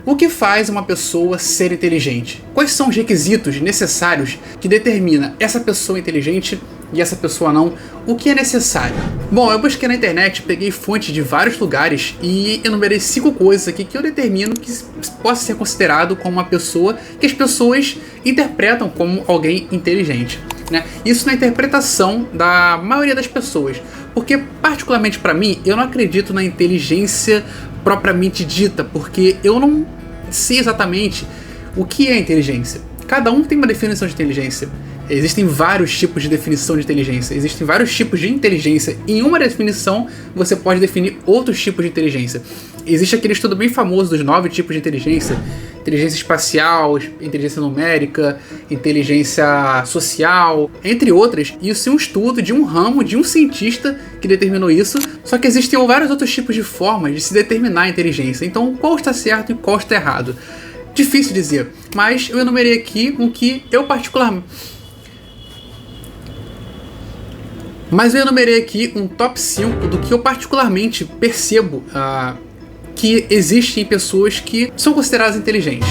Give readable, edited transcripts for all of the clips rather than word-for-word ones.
O que faz uma pessoa ser inteligente? Quais são os requisitos necessários que determina essa pessoa inteligente e essa pessoa não? O que é necessário? Bom, eu busquei na internet, peguei fontes de vários lugares e enumerei 5 coisas aqui que eu determino que possa ser considerado como uma pessoa que as pessoas interpretam como alguém inteligente, né? Isso na interpretação da maioria das pessoas, porque particularmente para mim, eu não acredito na inteligência propriamente dita, porque eu não sei exatamente o que é inteligência. Cada um tem uma definição de inteligência. Existem vários tipos de definição de inteligência. Existem vários tipos de inteligência. Em uma definição, você pode definir outros tipos de inteligência. Existe aquele estudo bem famoso dos 9 tipos de inteligência. Inteligência espacial, inteligência numérica, inteligência social, entre outras. E isso é um estudo de um ramo, de um cientista que determinou isso. Só que existem vários outros tipos de formas de se determinar a inteligência. Então, qual está certo e qual está errado? Difícil dizer. Mas eu enumerei aqui um que eu particularmente... Mas eu enumerei aqui um top 5 do que eu particularmente percebo que existem pessoas que são consideradas inteligentes.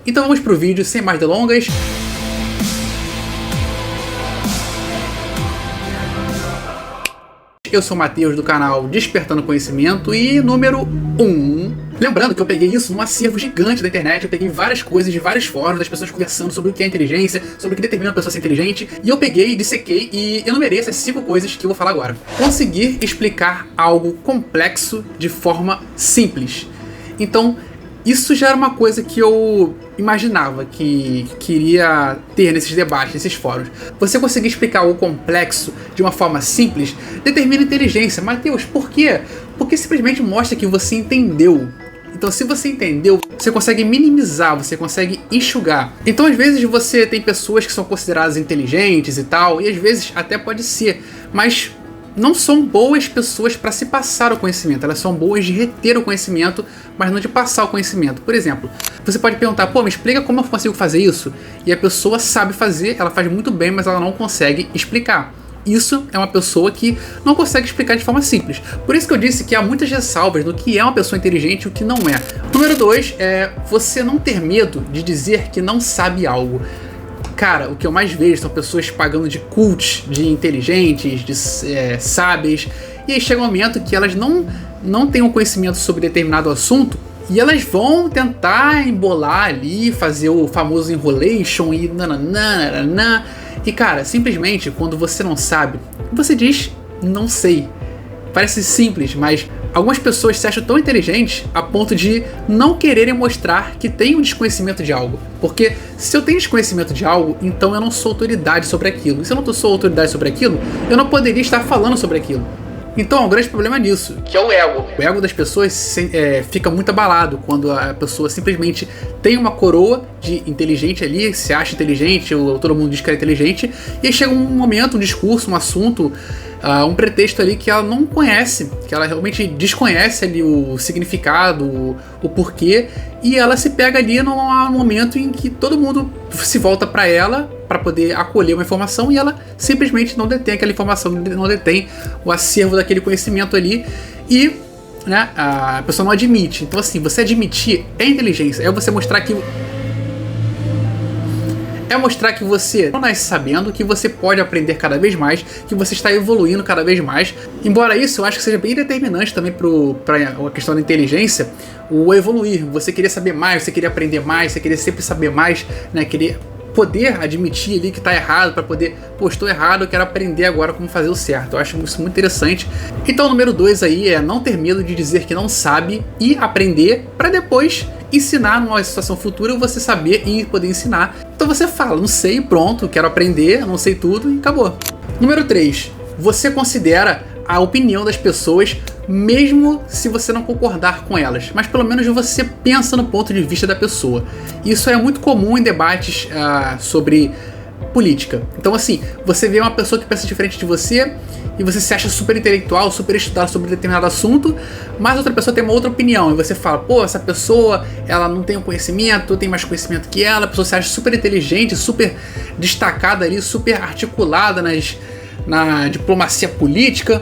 Então vamos pro vídeo, sem mais delongas. Eu sou o Matheus do canal Despertando Conhecimento e número 1. Lembrando que eu peguei isso num acervo gigante da internet, eu peguei várias coisas de vários fóruns, das pessoas conversando sobre o que é inteligência, sobre o que determina uma pessoa ser inteligente, e eu peguei, dissequei e enumerei essas 5 coisas que eu vou falar agora. Conseguir explicar algo complexo de forma simples. Então, isso já era uma coisa que eu imaginava que queria ter nesses debates, nesses fóruns. Você conseguir explicar algo complexo de uma forma simples determina inteligência. Matheus, por quê? Porque simplesmente mostra que você entendeu. Então, se você entendeu, você consegue minimizar, você consegue enxugar. Então, às vezes, você tem pessoas que são consideradas inteligentes e tal, e às vezes até pode ser, mas não são boas pessoas para se passar o conhecimento. Elas são boas de reter o conhecimento, mas não de passar o conhecimento. Por exemplo, você pode perguntar, pô, me explica como eu consigo fazer isso? E a pessoa sabe fazer, ela faz muito bem, mas ela não consegue explicar. Isso é uma pessoa que não consegue explicar de forma simples. Por isso que eu disse que há muitas ressalvas no que é uma pessoa inteligente e o que não é. Número 2 é você não ter medo de dizer que não sabe algo. Cara, o que eu mais vejo são pessoas pagando de coach, de inteligentes, de sábias. E aí chega um momento que elas não têm um conhecimento sobre determinado assunto e elas vão tentar embolar ali, fazer o famoso enrolation e nananã. E cara, simplesmente quando você não sabe, você diz não sei. Parece simples, mas algumas pessoas se acham tão inteligentes a ponto de não quererem mostrar que tem um desconhecimento de algo. Porque se eu tenho desconhecimento de algo, então eu não sou autoridade sobre aquilo. E se eu não sou autoridade sobre aquilo, eu não poderia estar falando sobre aquilo. Então, o grande problema é nisso, que é o ego. O ego das pessoas fica muito abalado quando a pessoa simplesmente tem uma coroa de inteligente ali, se acha inteligente, ou todo mundo diz que é inteligente, e aí chega um momento, um discurso, um assunto, um pretexto ali que ela não conhece, que ela realmente desconhece ali o significado, o porquê, e ela se pega ali num momento em que todo mundo se volta para ela para poder acolher uma informação e ela simplesmente não detém aquela informação, não detém o acervo daquele conhecimento ali e, né, a pessoa não admite. Então assim, você admitir é inteligência, é você mostrar que você não nasce sabendo, que você pode aprender cada vez mais, que você está evoluindo cada vez mais. Embora isso, eu acho que seja bem determinante também para a questão da inteligência, o evoluir. Você querer saber mais, você querer aprender mais, você querer sempre saber mais, né? Querer poder admitir ali que está errado, para poder, pô, estou errado, eu quero aprender agora como fazer o certo. Eu acho isso muito interessante. Então o número 2 aí é não ter medo de dizer que não sabe e aprender para depois ensinar numa situação futura, você saber e poder ensinar. Então você fala, não sei, pronto, quero aprender, não sei tudo e acabou. Número 3, você considera a opinião das pessoas mesmo se você não concordar com elas, mas pelo menos você pensa no ponto de vista da pessoa. Isso é muito comum em debates sobre política. Então assim, você vê uma pessoa que pensa diferente de você e você se acha super intelectual, super estudado sobre determinado assunto, mas outra pessoa tem uma outra opinião e você fala, pô, essa pessoa, ela não tem um conhecimento, tem mais conhecimento que ela, a pessoa se acha super inteligente, super destacada ali, super articulada na diplomacia política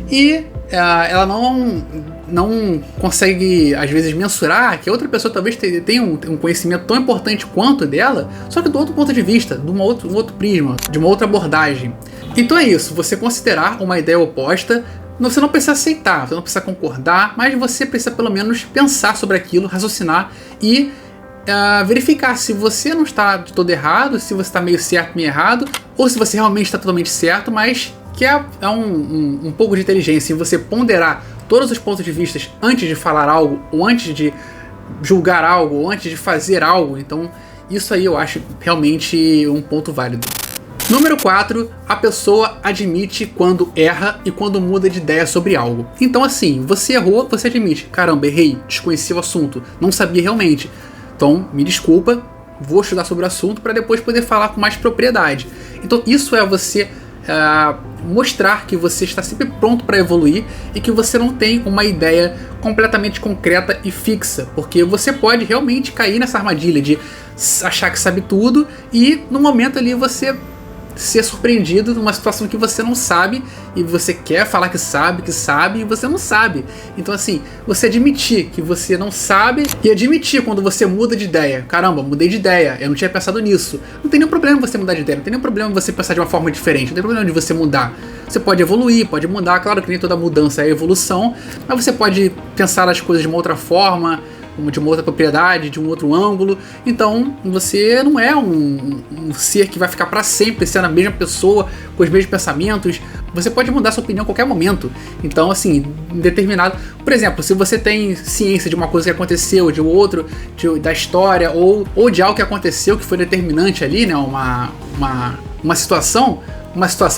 e ela não não consegue, às vezes, mensurar que a outra pessoa talvez tenha um conhecimento tão importante quanto dela, só que do outro ponto de vista, de um outro prisma, de uma outra abordagem. Então é isso, você considerar uma ideia oposta, você não precisa aceitar, você não precisa concordar, mas você precisa pelo menos pensar sobre aquilo, raciocinar e verificar se você não está de todo errado, se você está meio certo, meio errado, ou se você realmente está totalmente certo, mas que é um pouco de inteligência em você ponderar todos os pontos de vista antes de falar algo, ou antes de julgar algo, ou antes de fazer algo. Então isso aí eu acho realmente um ponto válido. Número 4, a pessoa admite quando erra e quando muda de ideia sobre algo. Então assim, você errou, você admite, caramba, errei, desconheci o assunto, não sabia realmente. Então, me desculpa, vou estudar sobre o assunto para depois poder falar com mais propriedade. Então isso é você mostrar que você está sempre pronto para evoluir e que você não tem uma ideia completamente concreta e fixa, porque você pode realmente cair nessa armadilha de achar que sabe tudo e no momento ali você ser surpreendido numa situação que você não sabe e você quer falar que sabe e você não sabe. Então assim, você admitir que você não sabe e admitir quando você muda de ideia. Caramba, mudei de ideia, eu não tinha pensado nisso. Não tem nenhum problema você mudar de ideia, não tem nenhum problema você pensar de uma forma diferente, não tem problema de você mudar. Você pode evoluir, pode mudar, claro que nem toda mudança é evolução, mas você pode pensar as coisas de uma outra forma, de uma outra propriedade, de um outro ângulo. Então você não é um ser que vai ficar para sempre sendo a mesma pessoa, com os mesmos pensamentos. Você pode mudar sua opinião a qualquer momento. Então assim, determinado, por exemplo, se você tem ciência de uma coisa que aconteceu, de outro, da história, ou de algo que aconteceu que foi determinante ali, né, uma situação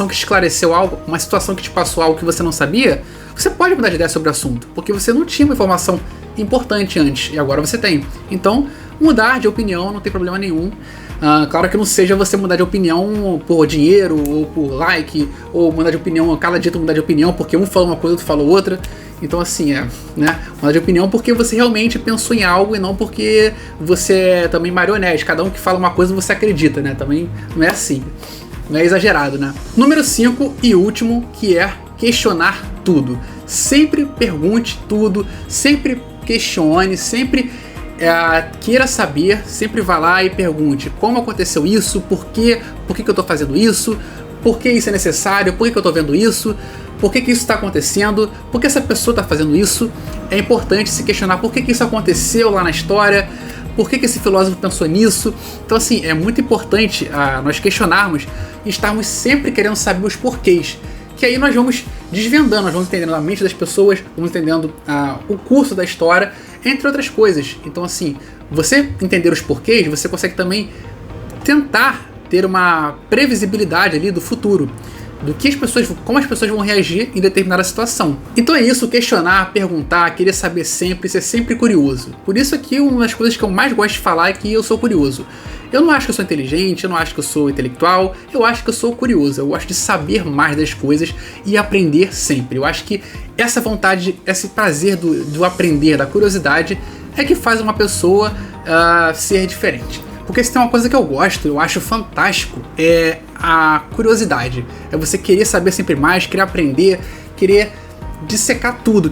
que te esclareceu algo, uma situação que te passou algo que você não sabia, você pode mudar de ideia sobre o assunto, porque você não tinha uma informação importante antes, e agora você tem. Então, mudar de opinião não tem problema nenhum. Claro que não seja você mudar de opinião por dinheiro, ou por like, ou mudar de opinião, cada dia tu mudar de opinião, porque um fala uma coisa, outro fala outra. Então assim, mudar de opinião porque você realmente pensou em algo e não porque você é também marionete. Cada um que fala uma coisa você acredita, né? Também não é assim. Não é exagerado, né? Número 5 e último, que é questionar tudo. Sempre pergunte tudo, sempre questione, sempre queira saber, sempre vá lá e pergunte como aconteceu isso, por que eu tô fazendo isso, por que isso é necessário, por que eu tô vendo isso, por que isso está acontecendo, por que essa pessoa está fazendo isso. É importante se questionar por que isso aconteceu lá na história, por que esse filósofo pensou nisso. Então assim, é muito importante nós questionarmos e estarmos sempre querendo saber os porquês, que aí nós vamos desvendando, nós vamos entendendo a mente das pessoas, vamos entendendo o curso da história, entre outras coisas. Então assim, você entender os porquês, você consegue também tentar ter uma previsibilidade ali do futuro, do que como as pessoas vão reagir em determinada situação. Então é isso, questionar, perguntar, querer saber sempre, ser sempre curioso. Por isso aqui, uma das coisas que eu mais gosto de falar é que eu sou curioso. Eu não acho que eu sou inteligente, eu não acho que eu sou intelectual, eu acho que eu sou curioso, eu gosto de saber mais das coisas e aprender sempre. Eu acho que essa vontade, esse prazer do aprender, da curiosidade, é que faz uma pessoa ser diferente. Porque se tem uma coisa que eu gosto, eu acho fantástico, é a curiosidade. É você querer saber sempre mais, querer aprender, querer dissecar tudo,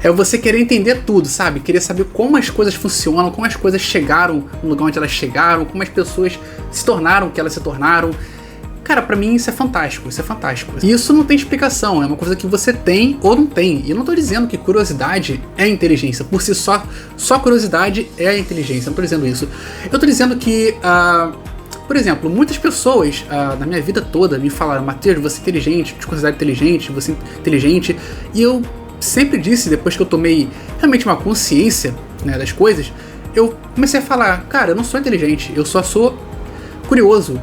é você querer entender tudo, sabe? Querer saber como as coisas funcionam, como as coisas chegaram no lugar onde elas chegaram, como as pessoas se tornaram o que elas se tornaram. Cara, pra mim isso é fantástico, isso é fantástico. E isso não tem explicação, é uma coisa que você tem ou não tem. E eu não tô dizendo que curiosidade é inteligência, por si só curiosidade é inteligência, eu não tô dizendo isso. Eu tô dizendo que, por exemplo, muitas pessoas na minha vida toda me falaram: Matheus, você é inteligente, eu te considero inteligente, você é inteligente. E eu sempre disse, depois que eu tomei realmente uma consciência, né, das coisas, eu comecei a falar: cara, eu não sou inteligente, eu só sou curioso,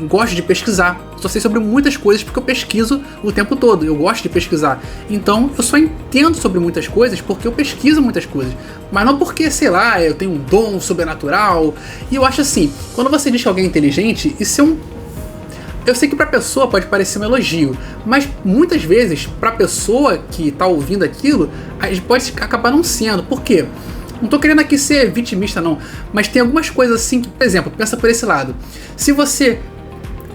gosto de pesquisar, só sei sobre muitas coisas porque eu pesquiso o tempo todo, eu gosto de pesquisar, então eu só entendo sobre muitas coisas porque eu pesquiso muitas coisas, mas não porque, sei lá, eu tenho um dom sobrenatural. E eu acho assim, quando você diz que alguém é inteligente, isso é eu sei que pra pessoa pode parecer um elogio, mas muitas vezes pra pessoa que tá ouvindo aquilo, pode acabar não sendo. Por quê? Não tô querendo aqui ser vitimista não, mas tem algumas coisas assim que, por exemplo, pensa por esse lado. Se você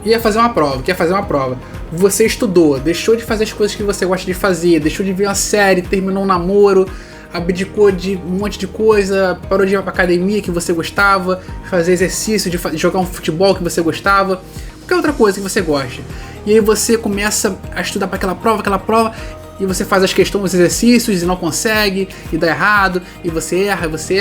quer fazer uma prova, você estudou, deixou de fazer as coisas que você gosta de fazer, deixou de ver uma série, terminou um namoro, abdicou de um monte de coisa, parou de ir pra academia que você gostava, fazer exercício, de jogar um futebol que você gostava, qualquer outra coisa que você goste. E aí você começa a estudar para aquela prova, e você faz as questões, os exercícios e não consegue, e dá errado, e você erra, aí você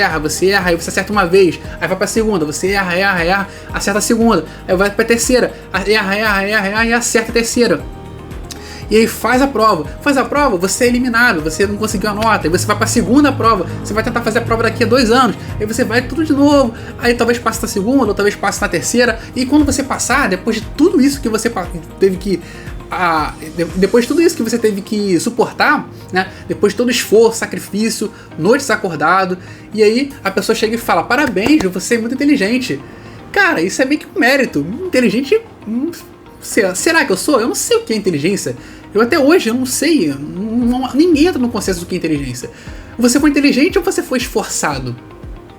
acerta uma vez, aí vai pra segunda, você erra, acerta a segunda, aí vai pra terceira, erra, e acerta a terceira. E aí faz a prova, você é eliminado, você não conseguiu a nota, aí você vai pra segunda prova, você vai tentar fazer a prova daqui a 2 anos, aí você vai tudo de novo, aí talvez passe na segunda, ou talvez passe na terceira, e quando você passar, depois de tudo isso que você teve que depois de tudo isso que você teve que suportar, né? Depois de todo o esforço, sacrifício, noites acordado, e aí a pessoa chega e fala: parabéns, você é muito inteligente. Cara, isso é meio que um mérito. Inteligente, será que eu sou? Eu não sei o que é inteligência. Eu até hoje eu não sei. Ninguém entra no consenso do que é inteligência. Você foi inteligente ou você foi esforçado?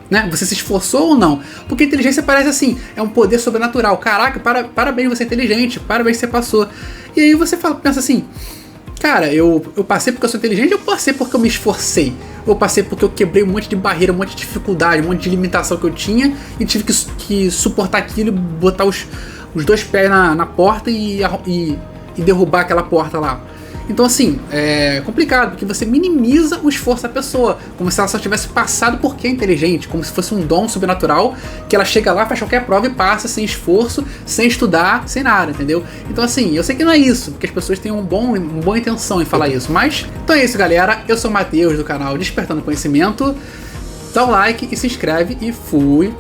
Né? Você se esforçou ou não? Porque inteligência parece assim, é um poder sobrenatural. Caraca, parabéns, você é inteligente, parabéns, você passou. E aí você pensa assim: cara, eu passei porque eu sou inteligente, ou passei porque eu me esforcei? Ou passei porque eu quebrei um monte de barreira, um monte de dificuldade, um monte de limitação que eu tinha e tive que suportar aquilo, botar os 2 pés na porta e derrubar aquela porta lá. Então assim, é complicado, porque você minimiza o esforço da pessoa, como se ela só tivesse passado porque é inteligente, como se fosse um dom sobrenatural, que ela chega lá, faz qualquer prova e passa sem esforço, sem estudar, sem nada, entendeu? Então assim, eu sei que não é isso, porque as pessoas têm uma boa intenção em falar isso, mas... Então é isso, galera, eu sou o Matheus do canal Despertando Conhecimento, dá o like e se inscreve e fui!